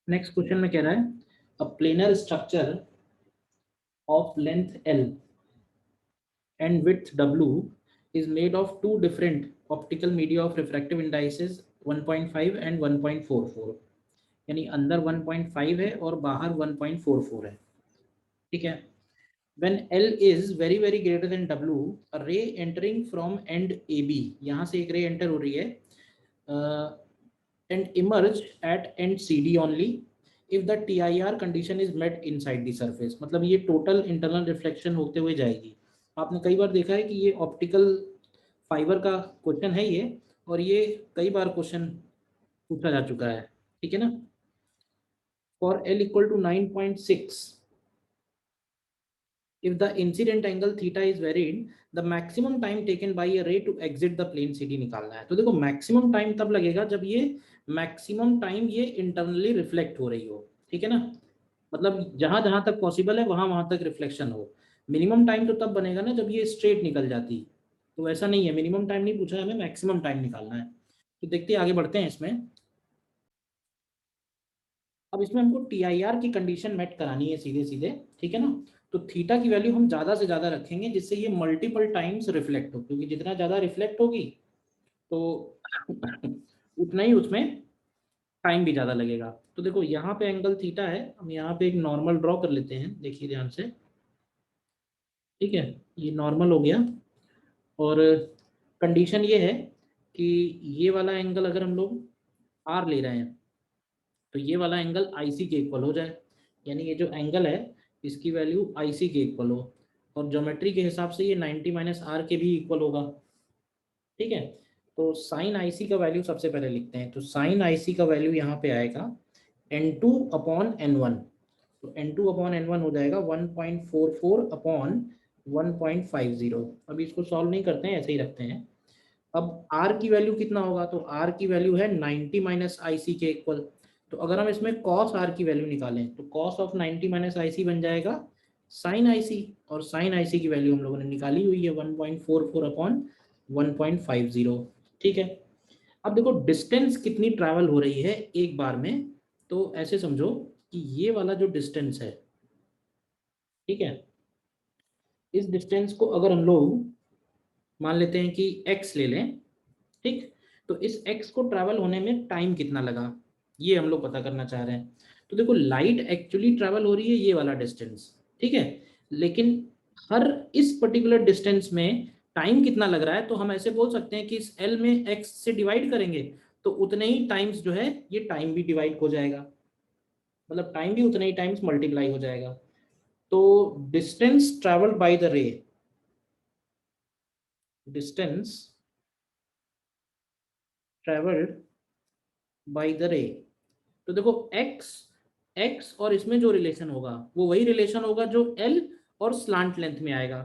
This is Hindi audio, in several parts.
नेक्स्ट क्वेश्चन में कह रहा है a planar structure of length L and width W is made of two different optical media of refractive indices 1.5 and 1.44, यानी अंदर 1.5 है और बाहर 1.44 है। ठीक है। When L is very very greater than W, a ray entering from end AB, यहाँ से एक रे एंटर हो रही है and emerge at end CD only if the TIR condition is met inside the surface, मतलब ये टोटल इंटरनल रिफ्लेक्शन होते हुए जाएगी। आपने कई बार देखा है कि ये ऑप्टिकल फाइबर का क्वेश्चन है ये, और ये कई बार क्वेश्चन पूछा जा चुका है। ठीक है ना। For L equal to 9.6, if the incident angle theta is varied, the maximum time taken by a ray to exit the plane CD निकालना है। तो देखो मैक्सिमम टाइम तब लगेगा जब ये मैक्सिमम टाइम ये इंटरनली रिफ्लेक्ट हो रही हो। ठीक है ना, मतलब जहां जहां तक पॉसिबल है वहां वहां तक रिफ्लेक्शन हो। मिनिमम टाइम तो तब बनेगा ना जब ये स्ट्रेट निकल जाती, तो ऐसा नहीं है, मिनिमम टाइम नहीं पूछा है, हमें मैक्सिमम टाइम निकालना है। तो देखते हैं, आगे बढ़ते हैं इसमें। अब इसमें हमको TIR की कंडीशन मेट करानी है सीधे सीधे। ठीक है ना। तो थीटा की वैल्यू हम ज़्यादा से ज़्यादा रखेंगे जिससे ये मल्टीपल टाइम्स रिफ्लेक्ट हो, क्योंकि जितना ज़्यादा रिफ्लेक्ट होगी तो उतना ही उसमें टाइम भी ज़्यादा लगेगा। तो देखो यहाँ पे एंगल थीटा है, हम यहाँ पे एक नॉर्मल ड्रॉ कर लेते हैं, देखिए ध्यान से। ठीक है, ये नॉर्मल हो गया। और कंडीशन ये है कि ये वाला एंगल अगर हम लोग आर ले रहे हैं तो ये वाला एंगल IC के इक्वल हो जाए, यानी ये जो एंगल है इसकी वैल्यू IC के इक्वल हो, और ज्योमेट्री के हिसाब से ये 90 माइनस आर के भी इक्वल होगा। ठीक है। तो साइन IC का वैल्यू सबसे पहले लिखते हैं, तो साइन IC का वैल्यू यहाँ पे आएगा N2 अपॉन N1, तो N2 अपॉन N1 हो जाएगा 1.44 अपॉन 1.50। अब इसको सॉल्व नहीं करते हैं, ऐसे ही रखते हैं। अब R की वैल्यू कितना होगा, तो R की वैल्यू है 90 माइनस IC के इक्वल। तो अगर हम इसमें cos R की वैल्यू निकालें तो cos ऑफ 90 माइनस IC बन जाएगा sin IC, और sin IC की वैल्यू हम लोगों ने निकाली हुई है 1.44 अपॉन 1.50। ठीक है। अब देखो डिस्टेंस कितनी ट्रैवल हो रही है एक बार में, तो ऐसे समझो कि ये वाला जो डिस्टेंस है, ठीक है, इस डिस्टेंस को अगर हम लोग मान लेते हैं कि x ले लें, ठीक, तो इस x को ट्रैवल होने में टाइम कितना लगा ये हम लोग पता करना चाह रहे हैं। तो देखो लाइट एक्चुअली ट्रैवल हो रही है ये वाला डिस्टेंस, ठीक है, लेकिन हर इस पर्टिकुलर डिस्टेंस में टाइम कितना लग रहा है, तो हम ऐसे बोल सकते हैं कि इस L में x से डिवाइड करेंगे तो उतने ही टाइम्स जो है ये टाइम भी डिवाइड हो जाएगा, मतलब टाइम भी उतने ही टाइम्स मल्टीप्लाई हो जाएगा। तो डिस्टेंस ट्रैवल्ड बाय द रे, डिस्टेंस ट्रैवल्ड बाय द रे, तो देखो x और इसमें जो रिलेशन होगा वो वही रिलेशन होगा जो L और स्लांट लेंथ में आएगा।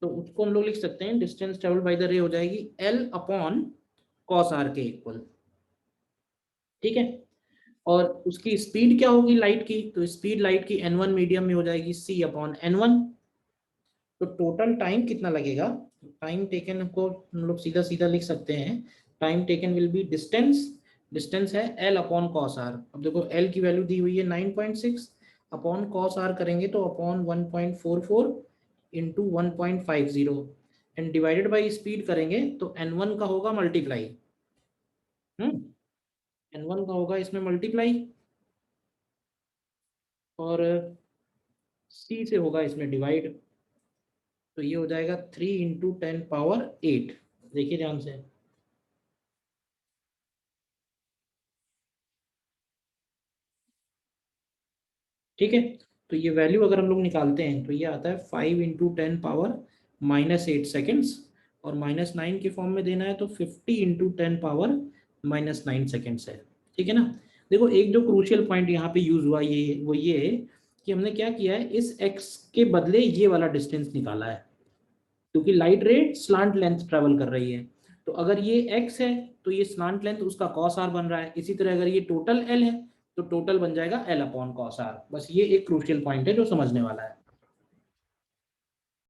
तो उसको हम लोग लिख सकते हैं डिस्टेंस ट्रेवल बाय द रे हो जाएगी L अपॉन कॉस आर के इक्वल। ठीक है। और उसकी स्पीड क्या होगी लाइट की, तो स्पीड लाइट की N1 मीडियम में हो जाएगी C अपॉन N1। तो टोटल टाइम कितना लगेगा, टाइम टेकन को हम लोग सीधा सीधा लिख सकते हैं, time taken will be distance, distance है L अपॉन कॉस आर। अब देखो L की वैल्यू दी हुई है 9.6, अपॉन कॉस आर करेंगे तो upon 1.44 into 1.50, and divided by speed करेंगे तो N1 का होगा मल्टीप्लाई, N1 का होगा इसमें मल्टीप्लाई, और C से होगा इसमें डिवाइड, तो ये हो जाएगा 3 इंटू 10 पावर 8। देखिए ध्यान से, ठीक है। तो ये वैल्यू अगर हम लोग निकालते हैं तो ये आता है 5 इंटू 10 पावर -8 सेकेंड्स, और -9 के फॉर्म में देना है तो 50 इंटू 10 पावर-9 सेकेंड्स है। ठीक है ना। देखो एक जो क्रूशियल पॉइंट यहाँ पे यूज हुआ ये वो ये है कि हमने क्या किया है, इस x के बदले ये वाला डिस्टेंस निकाला है, क्योंकि लाइट रे स्लांट लेंथ ट्रेवल कर रही है। तो अगर ये x है तो ये स्लांट लेंथ उसका कॉस आर बन रहा है, इसी तरह अगर ये टोटल l है तो टोटल बन जाएगा L अपॉन कॉस आर। बस ये एक क्रूशियल पॉइंट है जो समझने वाला है।